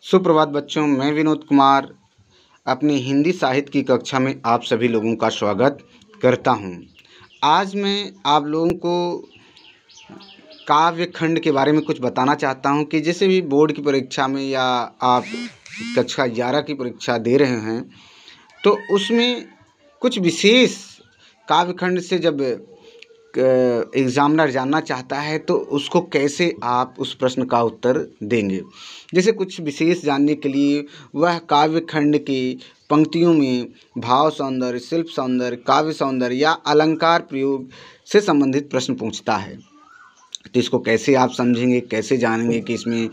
सुप्रभात बच्चों, मैं विनोद कुमार अपनी हिंदी साहित्य की कक्षा में आप सभी लोगों का स्वागत करता हूं। आज मैं आप लोगों को काव्य खंड के बारे में कुछ बताना चाहता हूं कि जैसे भी बोर्ड की परीक्षा में या आप कक्षा 11 की परीक्षा दे रहे हैं तो उसमें कुछ विशेष काव्य खंड से जब एग्ज़ामिनर जानना चाहता है तो उसको कैसे आप उस प्रश्न का उत्तर देंगे। जैसे कुछ विशेष जानने के लिए वह काव्य खंड की पंक्तियों में भाव सौंदर्य, शिल्प सौंदर्य, काव्य सौंदर्य या अलंकार प्रयोग से संबंधित प्रश्न पूछता है। तो इसको कैसे आप समझेंगे, कैसे जानेंगे कि इसमें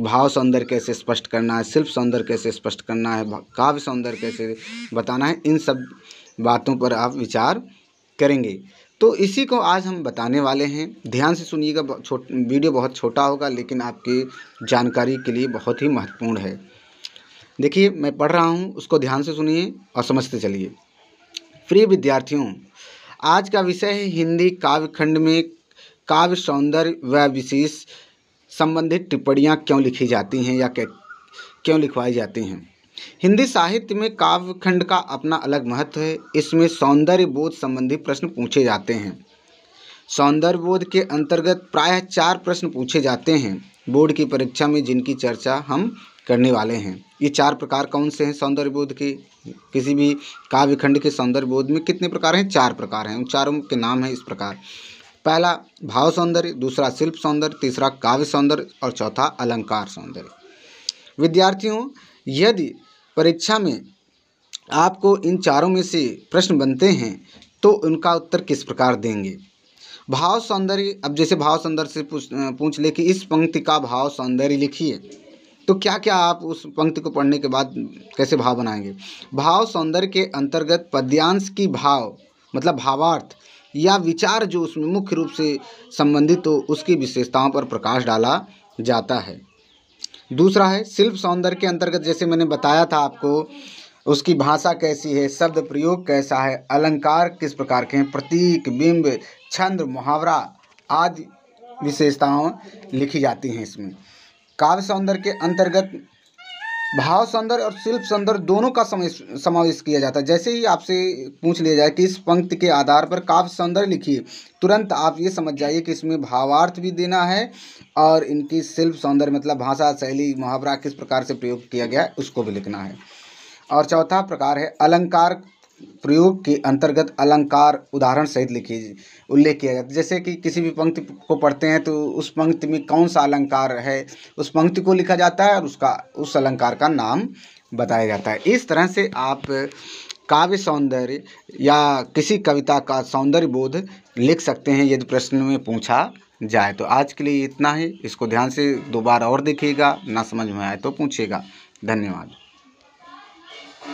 भाव सौंदर्य कैसे स्पष्ट करना है, शिल्प सौंदर्य कैसे स्पष्ट करना है, काव्य सौंदर्य कैसे बताना है, इन सब बातों पर आप विचार करेंगे। तो इसी को आज हम बताने वाले हैं। ध्यान से सुनिएगा। वीडियो बहुत छोटा होगा लेकिन आपकी जानकारी के लिए बहुत ही महत्वपूर्ण है। देखिए, मैं पढ़ रहा हूँ, उसको ध्यान से सुनिए और समझते चलिए। प्रिय विद्यार्थियों, आज का विषय है हिंदी काव्य खंड में काव्य सौंदर्य व विशेष संबंधित टिप्पणियाँ क्यों लिखी जाती हैं या क्यों लिखवाई जाती हैं। हिंदी साहित्य में काव्य खंड का अपना अलग महत्व है। इसमें सौंदर्य बोध संबंधी प्रश्न पूछे जाते हैं। सौंदर्य बोध के अंतर्गत प्रायः 4 प्रश्न पूछे जाते हैं बोर्ड की परीक्षा में, जिनकी चर्चा हम करने वाले हैं। ये 4 प्रकार कौन से हैं सौंदर्य बोध के? किसी भी काव्य खंड के सौंदर्य बोध में कितने प्रकार हैं? 4 प्रकार हैं। उन चारों के नाम हैं इस प्रकार। पहला भाव सौंदर्य, दूसरा शिल्प सौंदर्य, तीसरा काव्य सौंदर्य और चौथा अलंकार सौंदर्य। विद्यार्थियों, यदि परीक्षा में आपको इन चारों में से प्रश्न बनते हैं तो उनका उत्तर किस प्रकार देंगे। भाव सौंदर्य, अब जैसे भाव सौंदर्य से पूछ ले कि इस पंक्ति का भाव सौंदर्य लिखिए, तो क्या क्या आप उस पंक्ति को पढ़ने के बाद कैसे भाव बनाएंगे। भाव सौंदर्य के अंतर्गत पद्यांश की भाव मतलब भावार्थ या विचार जो उसमें मुख्य रूप से संबंधित हो उसकी विशेषताओं पर प्रकाश डाला जाता है। दूसरा है शिल्प सौंदर्य के अंतर्गत, जैसे मैंने बताया था आपको, उसकी भाषा कैसी है, शब्द प्रयोग कैसा है, अलंकार किस प्रकार के हैं, प्रतीक, बिंब, छंद, मुहावरा आदि विशेषताएं लिखी जाती हैं इसमें। काव्य सौंदर्य के अंतर्गत भाव सौंदर्य और शिल्प सौंदर्य दोनों का समावेश किया जाता है। जैसे ही आपसे पूछ लिया जाए कि इस पंक्ति के आधार पर काव्य सौंदर्य लिखिए, तुरंत आप ये समझ जाइए कि इसमें भावार्थ भी देना है और इनकी शिल्प सौंदर्य मतलब भाषा, शैली, मुहावरा किस प्रकार से प्रयोग किया गया है उसको भी लिखना है। और चौथा प्रकार है अलंकार प्रयोग के अंतर्गत अलंकार उदाहरण सहित उल्लेख किया जाता है। जैसे कि किसी भी पंक्ति को पढ़ते हैं तो उस पंक्ति में कौन सा अलंकार है उस पंक्ति को लिखा जाता है और उस अलंकार का नाम बताया जाता है। इस तरह से आप काव्य सौंदर्य या किसी कविता का सौंदर्य बोध लिख सकते हैं यदि प्रश्न में पूछा जाए। तो आज के लिए इतना ही। इसको ध्यान से 2 बार और देखिएगा, ना समझ में आए तो पूछिएगा। धन्यवाद।